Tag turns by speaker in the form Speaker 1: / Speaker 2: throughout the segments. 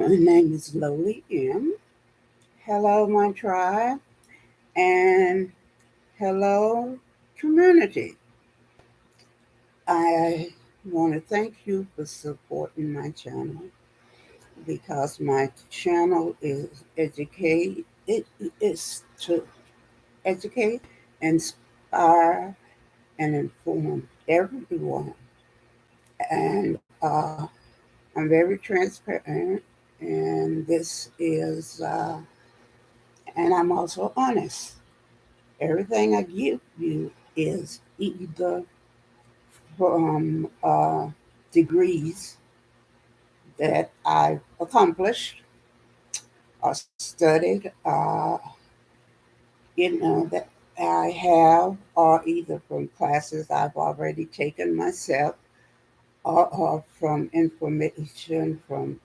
Speaker 1: My name is Lowly M. Hello, my tribe, and hello, community. I want to thank you for supporting my channel because my channel is educate. It is to educate, inspire, and inform everyone. And I'm very transparent, and and I'm also honest. Everything I give you is either from degrees that I've accomplished or studied, that I have, or either from classes I've already taken myself, or from information from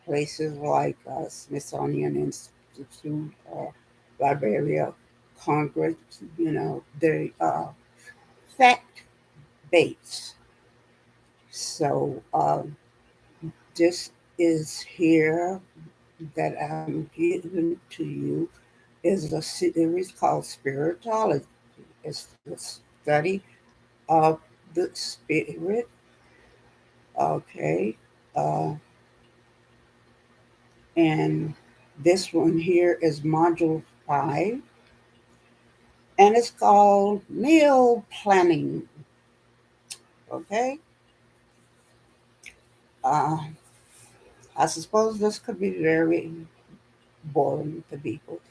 Speaker 1: places like Smithsonian Institute or Library of Congress. They are fact based. So this is here that I'm giving to you is a series called Spiritology. It's the study of the spirit. Okay. Uh, and this one here is module 5, and it's called meal planning. Okay. Uh, I suppose this could be very boring to people,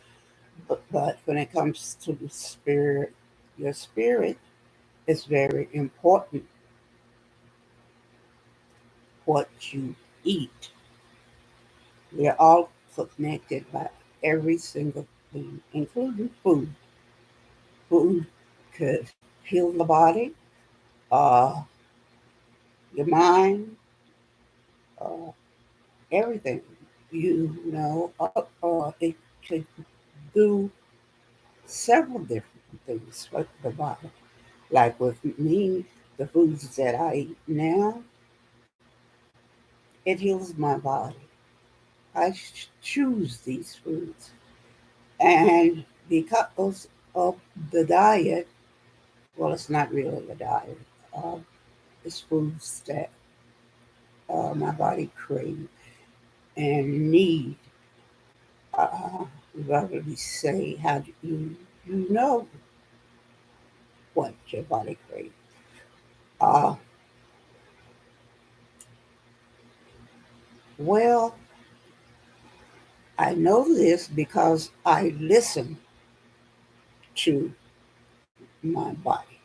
Speaker 1: but when it comes to the spirit, your spirit is very important. What you eat, we're all connected by every single thing, including food. Food could heal the body, uh, your mind, uh, everything. It could do several different things with the body. Like with me, the foods that I eat now, it heals my body. I choose these foods. And because of the diet, well, it's not really a diet, uh, it's foods that my body craves and need. Uh, Rather say, how do you know what your body craves? Uh, well, I know this because I listen to my body.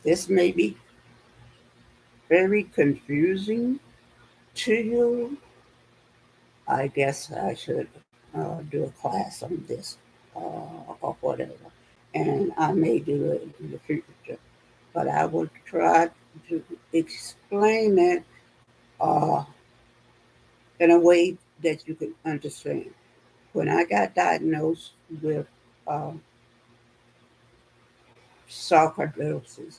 Speaker 1: This may be very confusing to you. I guess I should do a class on this or whatever. And I may do it in the future. But I will try to explain it uh, in a way that you can understand. When I got diagnosed with uh, sarcoidosis,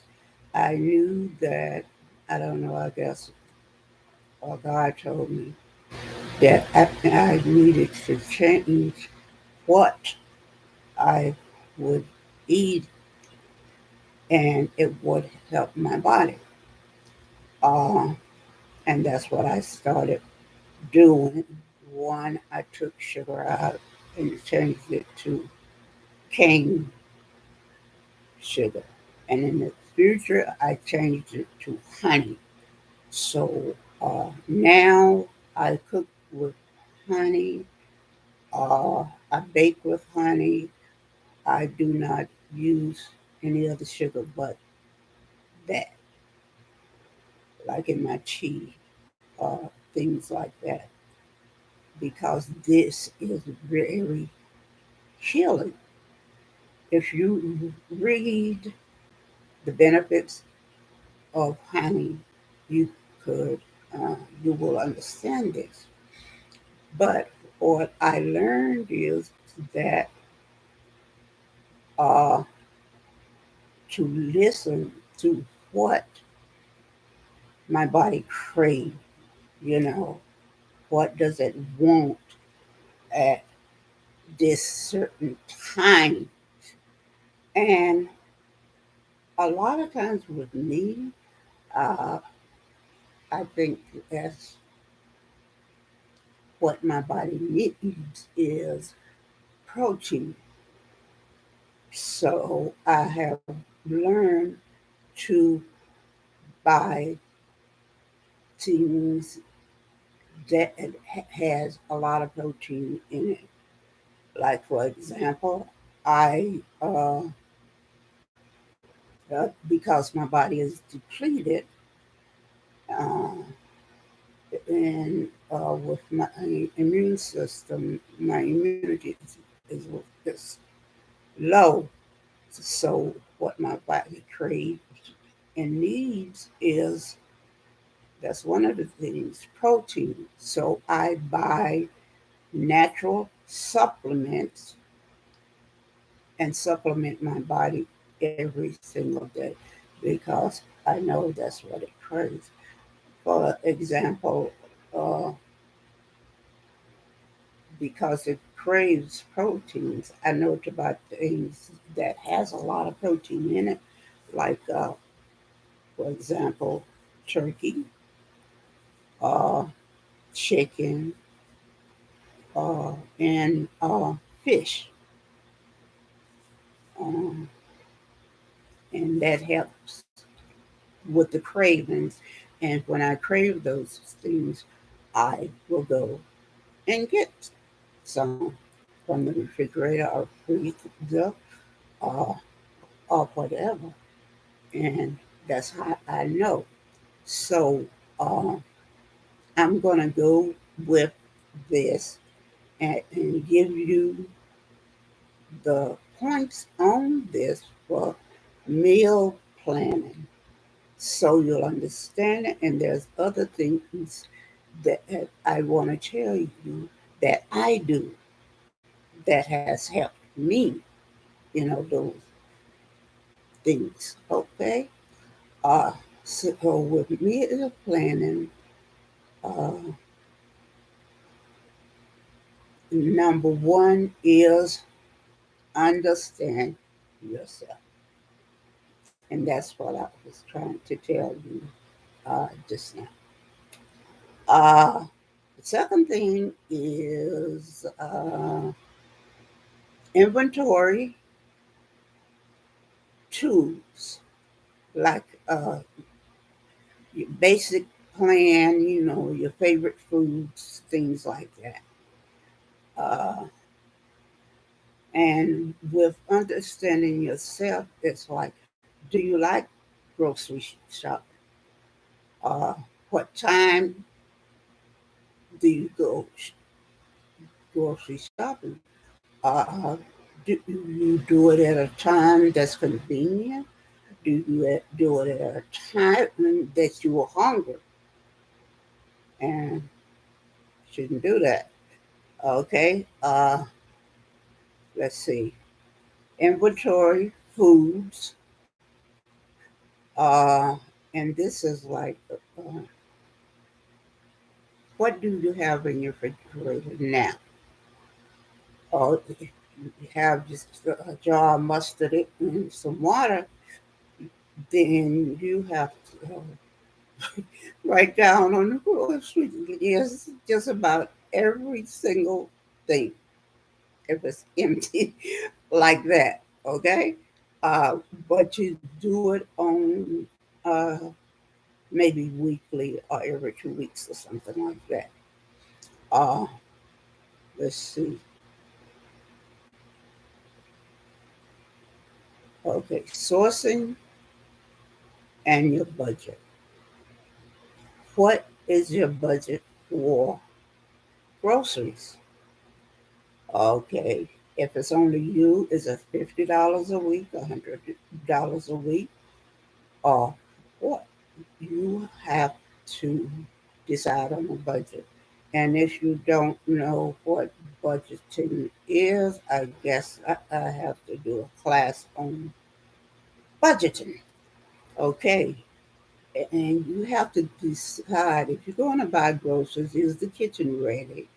Speaker 1: I knew that, I don't know, I guess God told me that I needed to change what I would eat and it would help my body. Uh, and that's what I started doing. One, I took sugar out and changed it to cane sugar. And in the future, I changed it to honey. So now I cook with honey. Uh, I bake with honey. I do not use any other sugar but that, like in my tea, things like that, because this is very healing. If you read the benefits of honey, you could, you will understand this. But what I learned is that uh, to listen to what my body craves, you know, What does it want at this certain time? And a lot of times with me, uh, I think that's what my body needs is protein. So I have learned to buy things that has a lot of protein in it. Like for example, I because my body is depleted, uh, and with my immune system, my immunity is low. So what my body craves and needs is that's one of the things protein. So I buy natural supplements and supplement my body every single day because I know that's what it craves. For example, uh, because it craves proteins, I know to buy things that has a lot of protein in it, like for example, turkey, uh, chicken, and fish, um, and that helps with the cravings. And when I crave those things, I will go and get some from the refrigerator or freezer uh, or whatever. And that's how I know. So uh, I'm going to go with this and give you the points on this for meal planning so you'll understand it. And there's other things that I want to tell you that I do that has helped me, those things. Okay. Uh, so with meal planning, uh, number one is understand yourself. And that's what I was trying to tell you just now. Uh, the second thing is inventory tools, like your basic plan, your favorite foods, things like that. Uh, and with understanding yourself, it's like, do you like grocery shopping? Uh, what time do you go grocery shopping? Uh, do you do it at a time that's convenient? Do you do it at a time that you are hungry? And shouldn't do that. Okay. Let's see. Inventory, foods, uh, and this is like, what do you have in your refrigerator now? Oh, if you have just a jar of mustard and some water, then you have to write down on the grocery list just about every single thing if it's empty like that. Okay, uh, but you do it on uh, maybe weekly or every 2 weeks or something like that. Uh, let's see. Okay, sourcing and your budget. What is your budget for groceries? Okay, if it's only you, is it $50 a week, $100 a week, or what? You have to decide on a budget. And if you don't know what budgeting is, I guess I have to do a class on budgeting. Okay. And you have to decide if you're going to buy groceries, is the kitchen ready?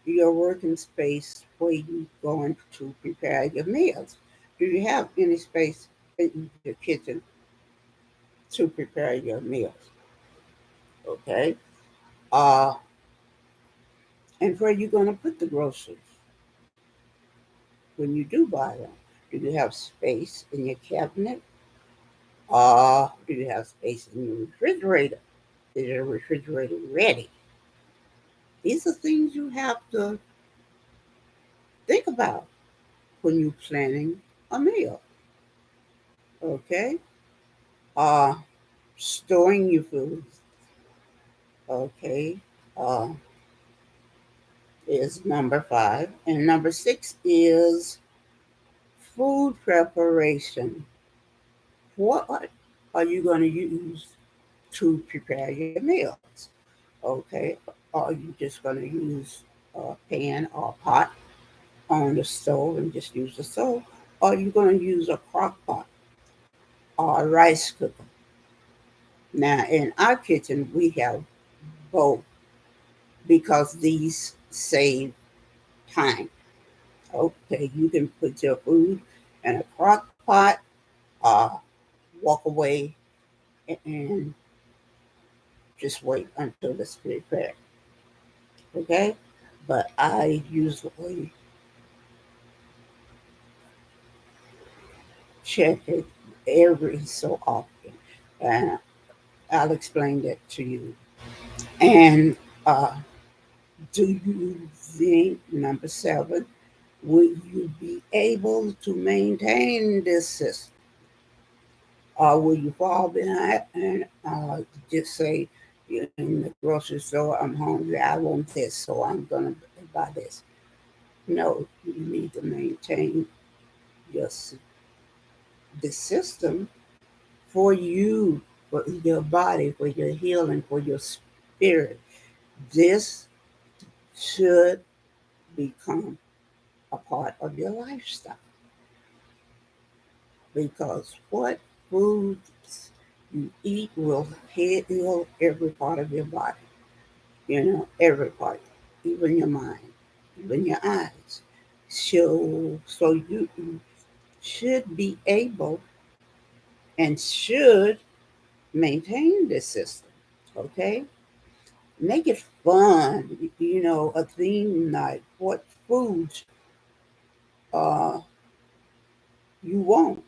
Speaker 1: Your working space where you're going to prepare your meals. Do you have any space in your kitchen to prepare your meals? Okay. Uh, and where you going to put the groceries when you do buy them? Do you have space in your cabinet? Do you have space in your refrigerator? Is your refrigerator ready? These are things you have to think about when you're planning a meal. Okay. Uh, Storing your food. Okay. Uh, is number five. And number six is food preparation. What are you going to use to prepare your meals? Okay. Are you just going to use a pan or a pot on the stove and just use the stove? Or are you going to use a crock pot or a rice cooker? Now, in our kitchen, we have both because these save time. Okay, you can put your food in a crock pot, uh, walk away, and just wait until it's prepared. Okay, but I usually check it every so often, and I'll explain that to you. And uh, do you think, number seven, will you be able to maintain this system? Or will you fall behind and just say, "You're in the grocery store, I'm hungry, I want this, so I'm going to buy this"? No, you need to maintain your the system for you, for your body, for your healing, for your spirit. This should become a part of your lifestyle because what foods you eat will heal every part of your body. Every part, even your mind, even your eyes. So you should be able and should maintain this system. Okay, make it fun. A theme night. What foods uh you want?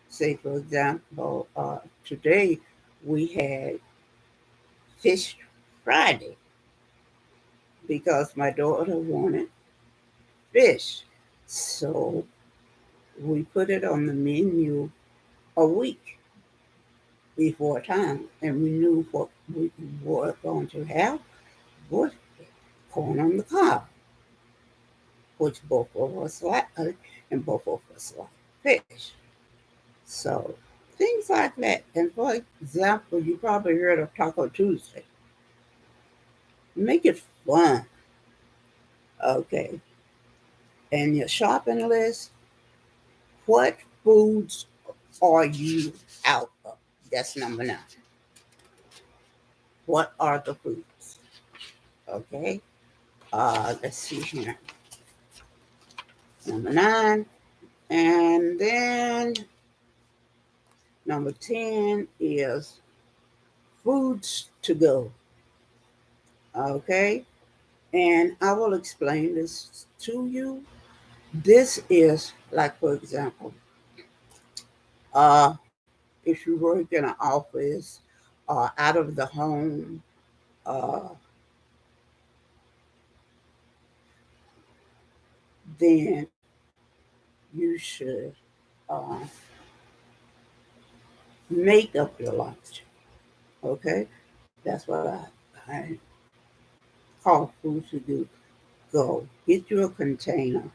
Speaker 1: Say, for example, today we had fish Friday because my daughter wanted fish. So we put it on the menu a week before time, and we knew what we were going to have was corn on the cob, which both of us like, and both of us like fish. So things like that. And for example, you probably heard of Taco Tuesday. Make it fun, okay? And your shopping list, what foods are you out of? That's number nine. What are the foods? Okay. Let's see here. Number nine. And then number 10 is foods to go. Okay. And I will explain this to you. This is like, for example, uh, if you work in an office out of the home, uh, then you should uh, make up your lunch. Okay, that's what I call food to do. Go get you a container,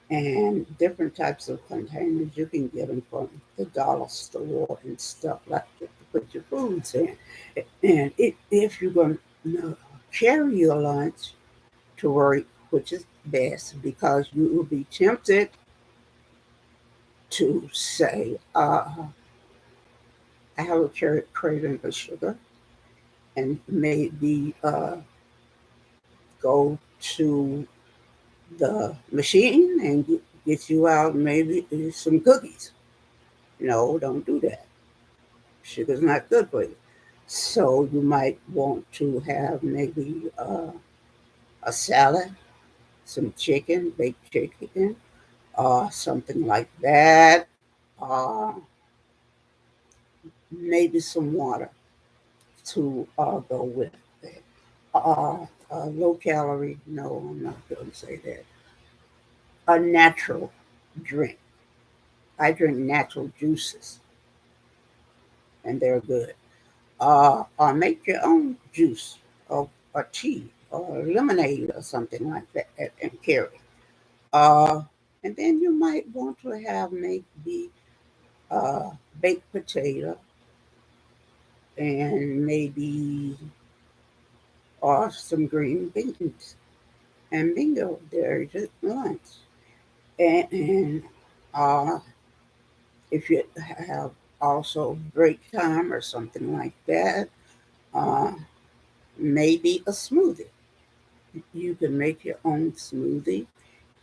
Speaker 1: and different types of containers you can get them from the dollar store and stuff like that to put your foods in. And if you're going to carry your lunch to work, which is best because you will be tempted to say, I have a craving for sugar, and maybe go to the machine and get you out maybe some cookies. No, don't do that. Sugar's not good for you. So you might want to have maybe a salad, some chicken, baked chicken, or something like that. Uh, Maybe some water to go with it. Low calorie, no, I'm not going to say that. A natural drink. I drink natural juices, and they're good. Or make your own juice or tea or lemonade or something like that and carry. Uh, and then you might want to have maybe uh, baked potato and maybe or some green beans. And bingo, there's your lunch. And uh, if you have also break time or something like that, uh, maybe a smoothie. You can make your own smoothie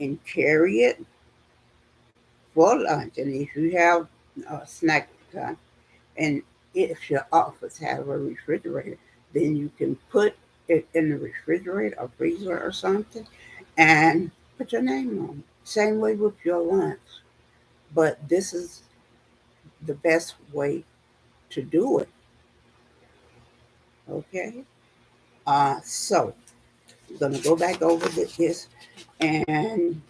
Speaker 1: and carry it for lunch. And if you have snack time, and if your office have a refrigerator, then you can put it in the refrigerator or freezer or something and put your name on it. Same way with your lunch. But this is the best way to do it. Okay? So I'm going to go back over this and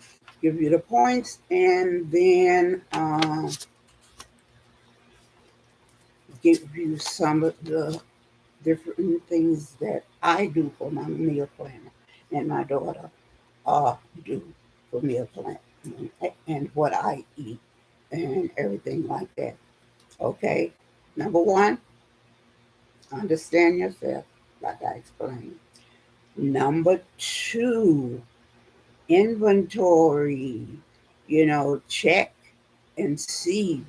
Speaker 1: give you the points and then give you some of the different things that I do for my meal planner and my daughter do for meal plan and what I eat and everything like that. Okay? Number one, understand yourself, like I explained. Number two, inventory. Check and see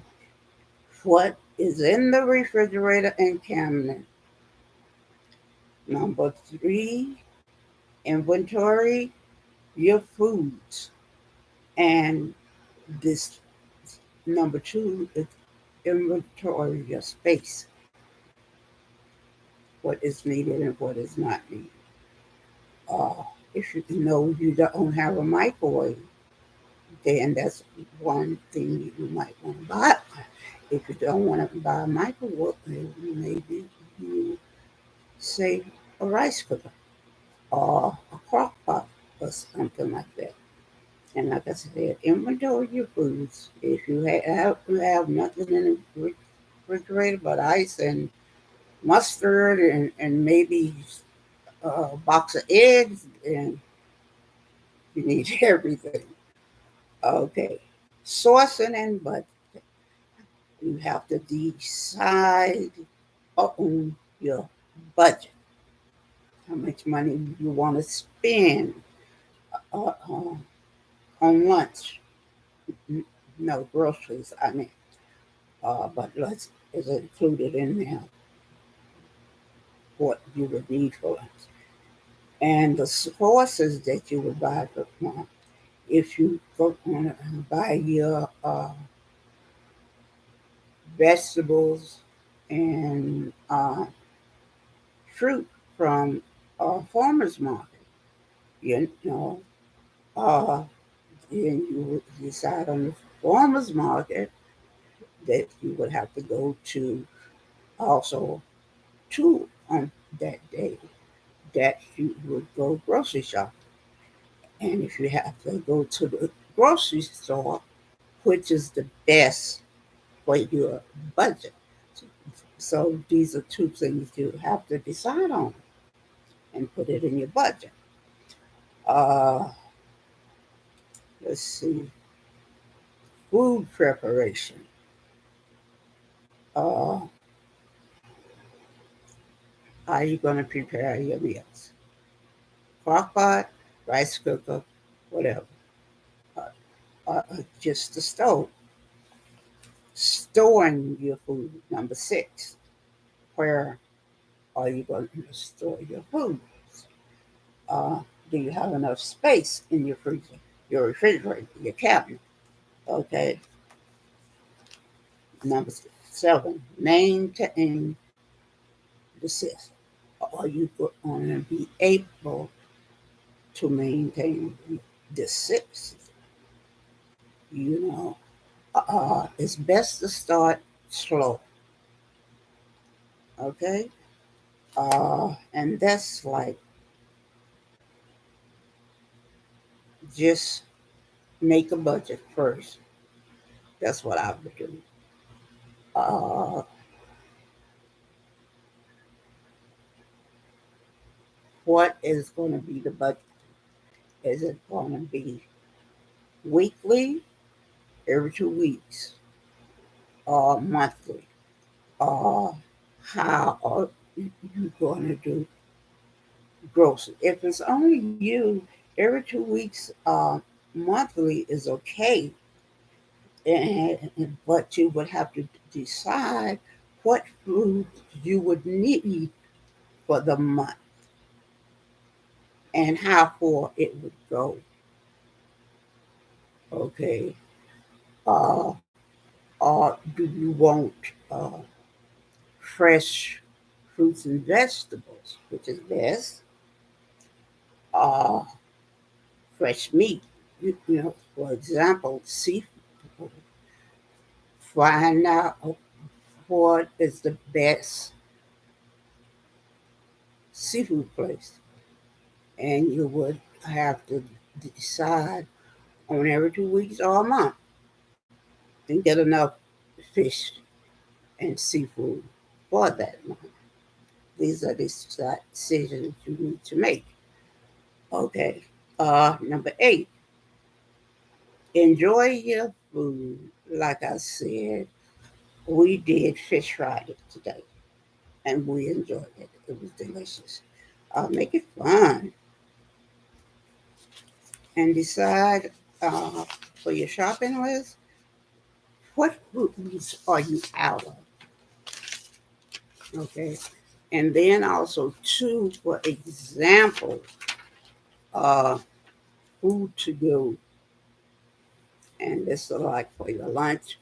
Speaker 1: what is in the refrigerator and cabinet. Number three, inventory your foods. And this number two is inventory your space, what is needed and what is not needed. Uh, if you know you don't have a microwave, then that's one thing you might want to buy. If you don't want to buy a microwave, maybe you say a rice cooker or a crock pot or something like that. And like I said, inventory your foods. If you have nothing in the refrigerator but ice and mustard and maybe a box of eggs, and you need everything. Okay. Sourcing and budget. You have to decide on your budget. How much money you want to spend uh, uh, on lunch. No, groceries, I mean. But let's is included in there what you would need for lunch. And the sources that you would buy from. If you go on buy your vegetables and fruit from a farmer's market, you know, uh, then you would decide on the farmer's market that you would have to go to also to on that day that you would go grocery shopping. And if you have to go to the grocery store, which is the best for your budget. So these are two things you have to decide on and put it in your budget. Uh, let's see, food preparation. Uh, how are you going to prepare your meals? Crock pot, rice cooker, whatever. Uh, just the stove. Storing your food, number six. Where are you going to store your food? Uh, do you have enough space in your freezer, your refrigerator, your cabinet? Okay. Number 7, maintain the system. Are you going to be able to maintain the system? You know, it's best to start slow. Okay. And that's like just make a budget first. That's what I would do. Uh, what is going to be the budget? Is it going to be weekly, every 2 weeks, or monthly? Or how are you going to do grocery? If it's only you, every 2 weeks, monthly is okay. But you would have to decide what food you would need for the month and how far it would go. Okay. Uh, or do you want fresh fruits and vegetables, which is best? Uh, fresh meat. For example, seafood. Find out what is the best seafood place, and you would have to decide on every 2 weeks or a month and get enough fish and seafood for that month. These are the decisions you need to make. Okay. Number 8, enjoy your food. Like I said, we did fish fry today, and we enjoyed it. It was delicious. Make it fun and decide uh, for your shopping list what foods are you out of. Okay, and then also too, for example, uh, food to go, and this is like for your lunch.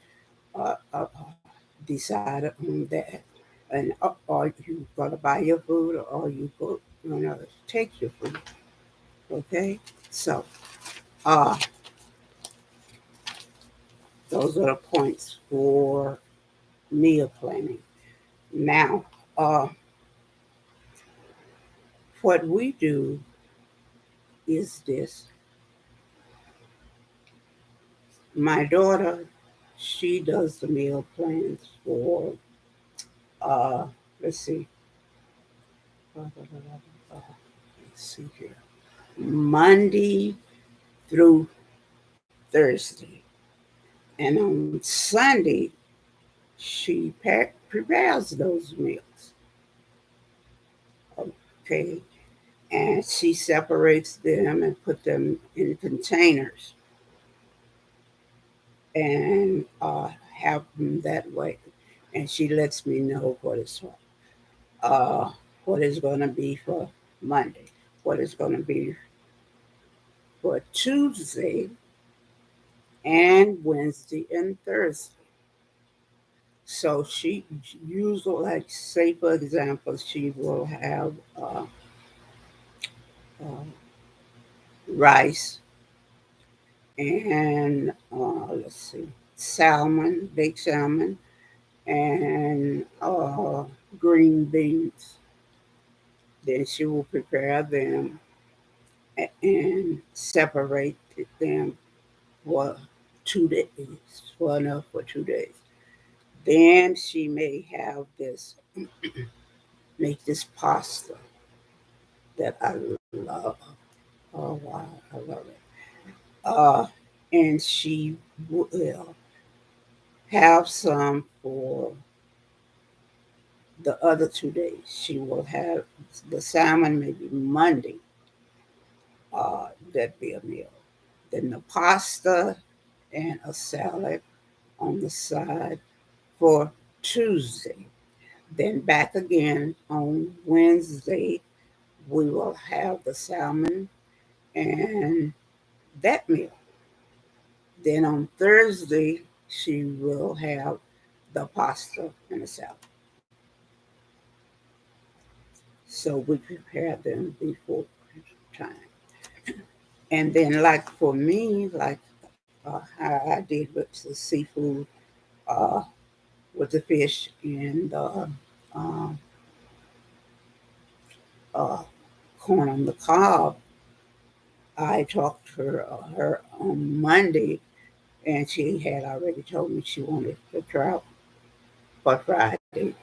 Speaker 1: Decide on that, and are you gonna buy your food or are you gonna take your food? Okay, so uh, those are the points for meal planning. Now, uh, what we do is this: my daughter, she does the meal plans for uh, let's see, let's see here, Monday through Thursday, and on Sunday she prepares those meals. Okay, and she separates them and put them in containers and have them that way. And she lets me know uh, what is going to be for Monday, what is going to be for Tuesday and Wednesday and Thursday. So she usually, like, say for example, she will have uh, rice and let's see, salmon, baked salmon, and green beans. Then she will prepare them and separate them for 2 days, for enough for 2 days. Then she may have this, make this pasta that I love. Oh wow, I love it. Uh, and she will have some for the other 2 days. She will have the salmon maybe Monday, that be a meal. Then the pasta and a salad on the side for Tuesday. Then back again on Wednesday, we will have the salmon and that meal. Then on Thursday, she will have the pasta and the salad. So we prepare them before time. And then, like for me, like how I did with the seafood, uh, with the fish and the um, uh, corn on the cob, I talked to her on Monday, and she had already told me she wanted to try for Friday.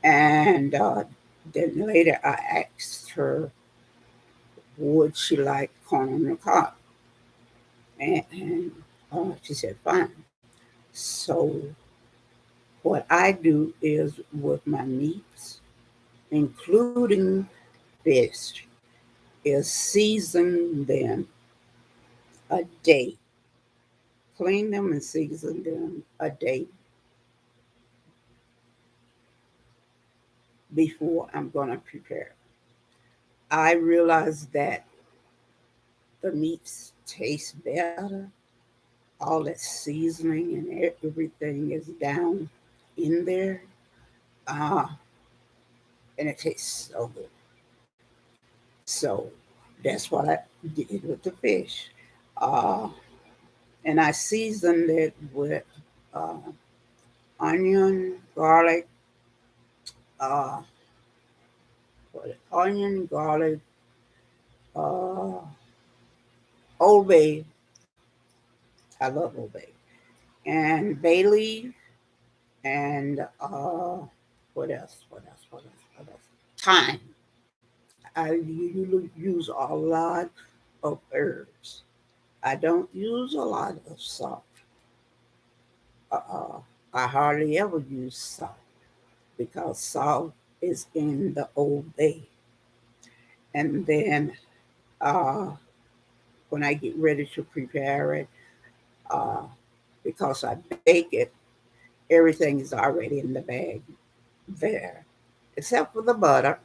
Speaker 1: And then later I asked her, would she like corn on the cob? And she said, fine. So what I do is with my meats, including fish, is season them a day. Clean them and season them a day before I'm going to prepare. I realize that the meats taste better. All that seasoning and everything is down in there. Uh, and it tastes so good. So that's what I did with the fish. Uh, and I seasoned it with uh, onion, garlic, uh, onion, garlic, uh, Old Bay. I love Old Bay. And bay leaf, and what else? What else? What else? What else? Thyme. Use a lot of herbs. I don't use a lot of salt. Uh, I hardly ever use salt because salt is in the Old Bay. And then uh, when I get ready to prepare it, uh, because I bake it, everything is already in the bag there, except for the butter.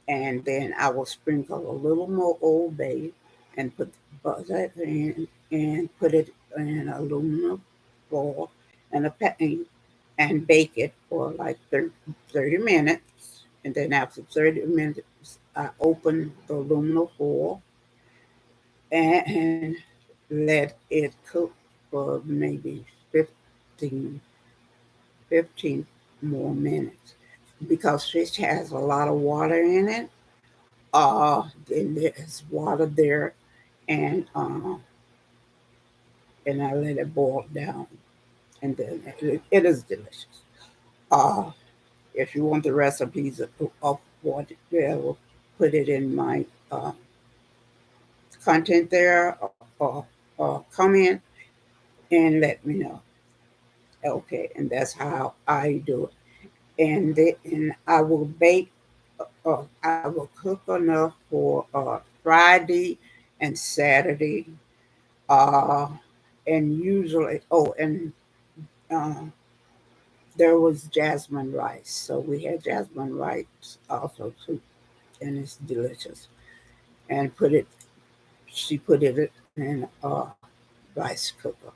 Speaker 1: And then I will sprinkle a little more Old Bay and put the butter in and put it in aluminum foil and a pan and bake it for like 30 minutes. And then after 30 minutes, I open the aluminum foil and let it cook for maybe 15, 15 more minutes. Because fish has a lot of water in it, then there's water there, and and I let it boil down, and then it is delicious. Uh, if you want the recipes of what I will put it in my content there, or comment and let me know. Okay, and that's how I do it. And then I will bake. I will cook enough for Friday and Saturday. Uh, and usually, and uh, there was jasmine rice. So we had jasmine rice also too, and it's delicious. And she put it in a rice cooker,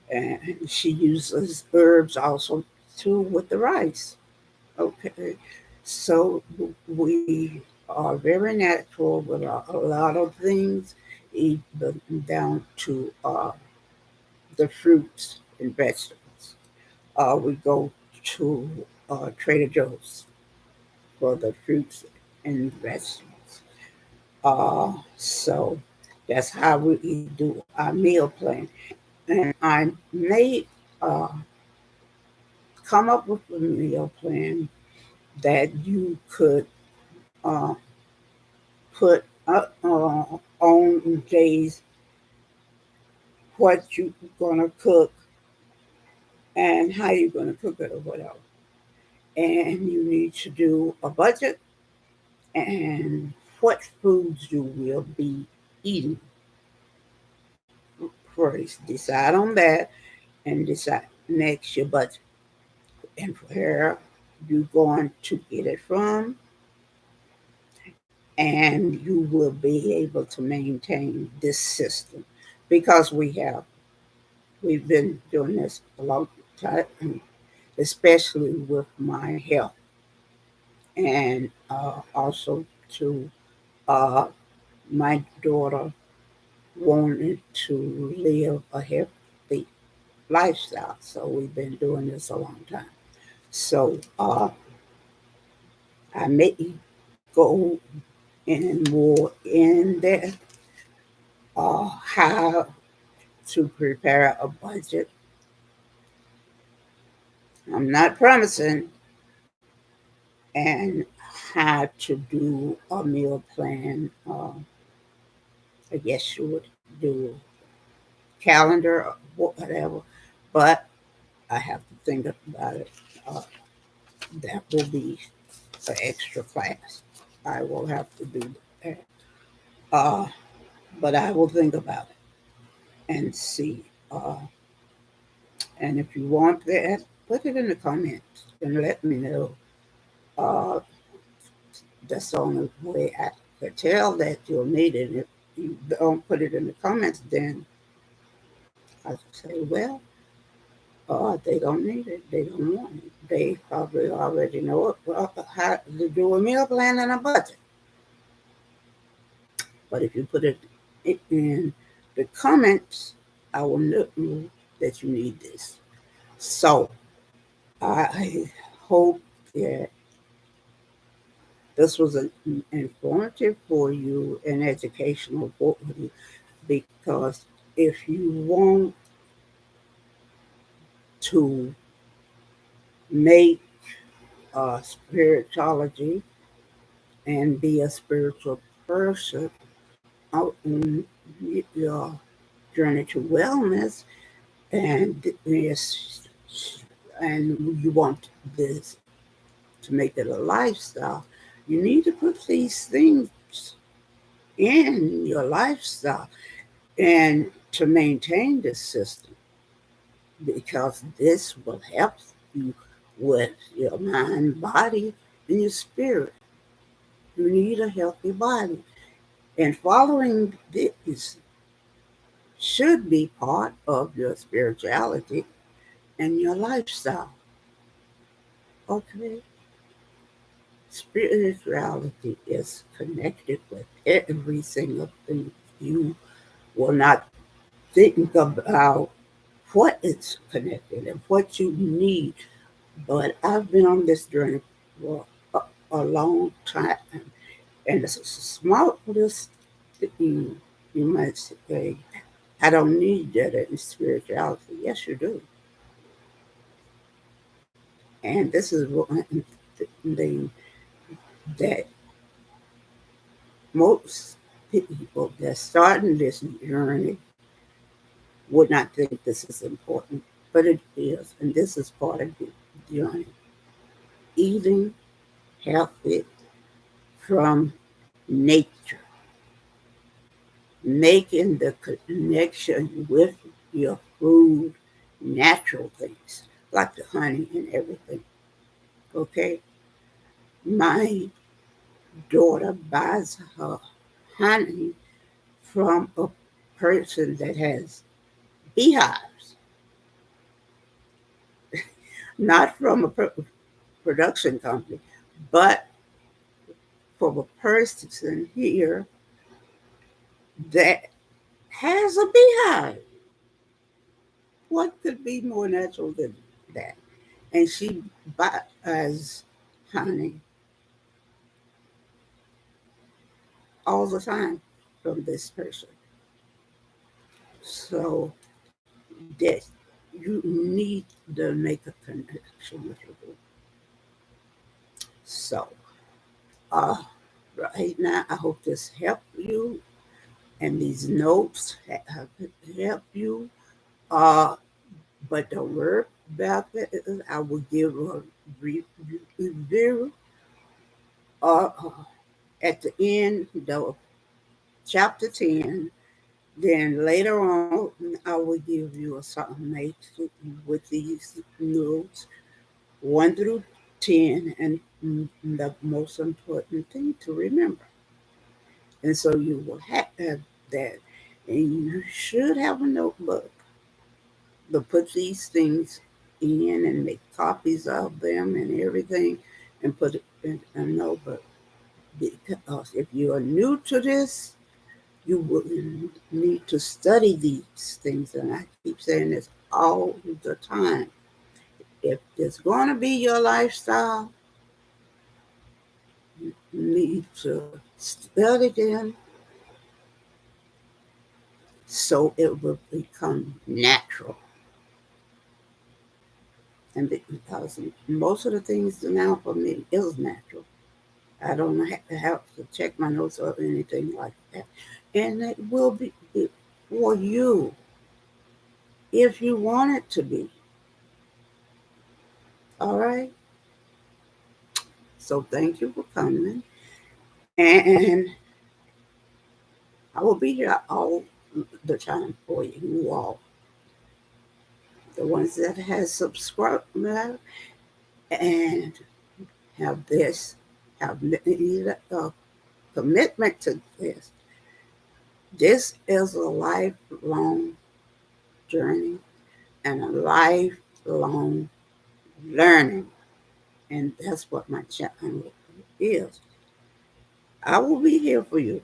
Speaker 1: and she uses herbs also too with the rice. Okay, so we are very natural with a lot of things, even down to the fruits and vegetables. We go to Trader Joe's for the fruits and vegetables. So that's how we do our meal plan. And I may uh, come up with a meal plan that you could uh, put on days what you're going to cook and how you're going to cook it or whatever. And you need to do a budget and what foods you will be eating first. Decide on that and decide next your budget. and where you're going to get it from, and you will be able to maintain this system because we've been doing this a long time, especially with my health, and also to uh, my daughter wanted to live a healthy lifestyle, so we've been doing this a long time. So I may go in more in depth how to prepare a budget. I'm not promising, and how to do a meal plan. I guess you would do calendar or whatever, but I have to think about it. Uh, that will be an extra class. I will have to do that. Uh, but I will think about it and see. And if you want that, put it in the comments and let me know. Uh, that's the only way I could tell that you'll need it. If you don't put it in the comments, then I say, well, they don't need it. They don't want it. They probably already know it, well, how to do a meal plan and a budget. But if you put it in the comments, I will know that you need this. So I hope that this was informative for you and educational for you, because if you want to make spirituology and be a spiritual person out in your journey to wellness, and yes, and you want this to make it a lifestyle, you need to put these things in your lifestyle and to maintain this system, because this will help you with your mind, body, and your spirit. You need a healthy body, and following this should be part of your spirituality and your lifestyle. Okay? Spirituality is connected with every single thing. You will not think about what it's connected and what you need. But I've been on this journey for a long time, and it's a small list that you might say, I don't need that in spirituality. Yes, you do. And this is one thing that most people that's starting this journey would not think this is important, but it is, and this is part of the journey. Eating healthy from nature, making the connection with your food, natural things like the honey and everything. Okay, my daughter buys her honey from a person that has beehives, not from a production company, but from a person here that has a beehive. What could be more natural than that? And she buys honey all the time from this person. So that you need to make a connection with your group. So uh, right now, I hope this helped you, and these notes have helped you. Uh, but don't worry about that. I will give a review at the end, the chapter 10. Then later on, I will give you a summation with these notes 1 through 10, and the most important thing to remember. And so you will have that. And you should have a notebook to put these things in and make copies of them and everything and put it in a notebook. Because if you are new to this, you will need to study these things. And I keep saying this all the time. If it's going to be your lifestyle, you need to study them so it will become natural. And because most of the things now for me is natural. I don't have to check my notes or anything like that. And it will be for you if you want it to be. All right? So thank you for coming. And I will be here all the time for you all. The ones that has subscribed and have this, have a commitment to this. This is a lifelong journey and a lifelong learning. And that's what my channel is. I will be here for you.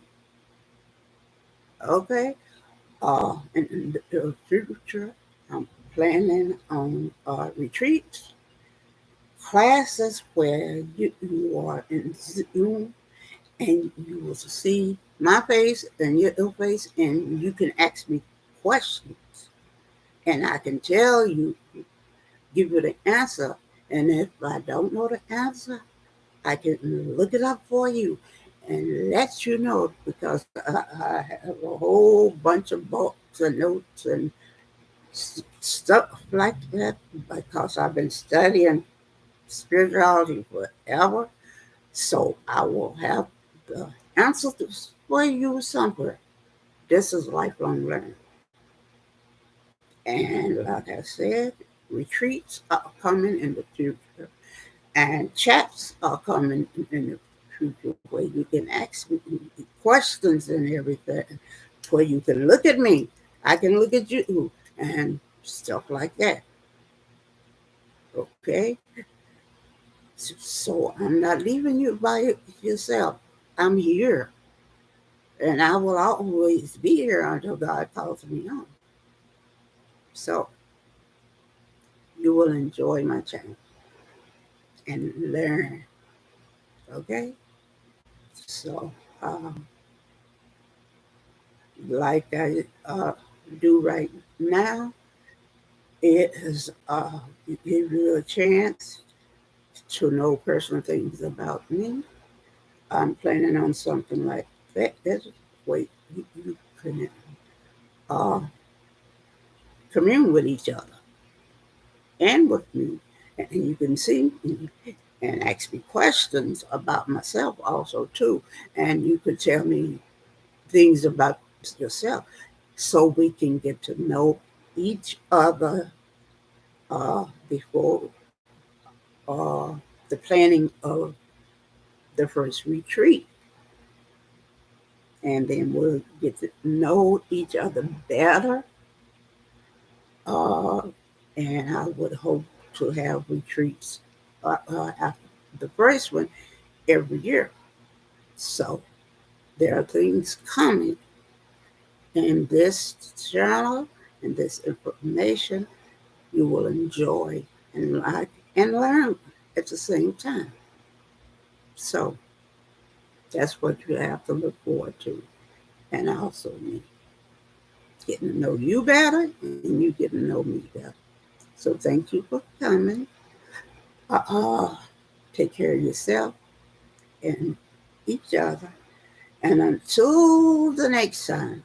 Speaker 1: Okay? In the future, I'm planning on retreats, classes where you are in Zoom and you will see my face and your face, and you can ask me questions, and I can tell you, give you the answer. And if I don't know the answer, I can look it up for you and let you know because I have a whole bunch of books and notes and stuff like that because I've been studying spirituality forever. So I will have the answer for you somewhere. This is lifelong learning. And like I said, retreats are coming in the future. And chats are coming in the future where you can ask me questions and everything, where you can look at me, I can look at you, and stuff like that. Okay? So I'm not leaving you by yourself. I'm here, and I will always be here until God calls me home. So you will enjoy my channel and learn. Okay? So, like I do right now, it is give you a chance to know personal things about me. I'm planning on something like that. That's way you can uh, commune with each other and with me, and you can see me and ask me questions about myself also too, and you could tell me things about yourself, so we can get to know each other before uh, the planning of the first retreat. And then we'll get to know each other better. Uh, and I would hope to have retreats after the first one every year. So there are things coming in this channel and this information you will enjoy and like and learn at the same time. So that's what you have to look forward to. And also me getting to know you better and you getting to know me better. So thank you for coming. Uh, take care of yourself and each other. And until the next time,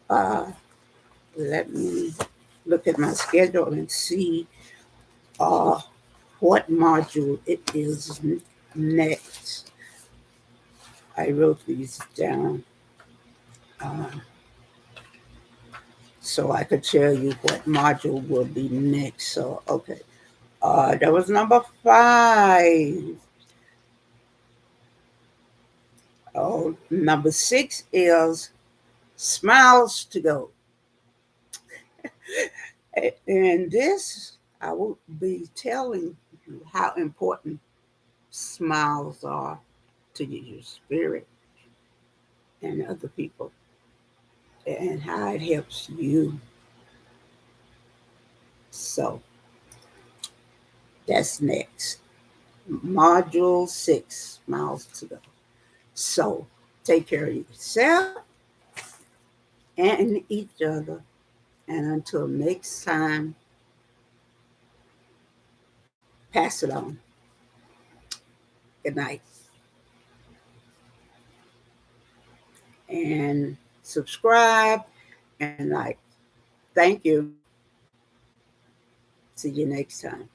Speaker 1: uh, let me look at my schedule and see uh, what module it is next. I wrote these down uh, so I could tell you what module will be next. So, okay. That was number 5. Oh, number 6 is smiles to go. And this, I will be telling you how important smiles are to your spirit and other people, and how it helps you. So that's next. Module 6, smiles to go. So take care of yourself and each other. And until next time, pass it on. Good night. And subscribe and like. Thank you. See you next time.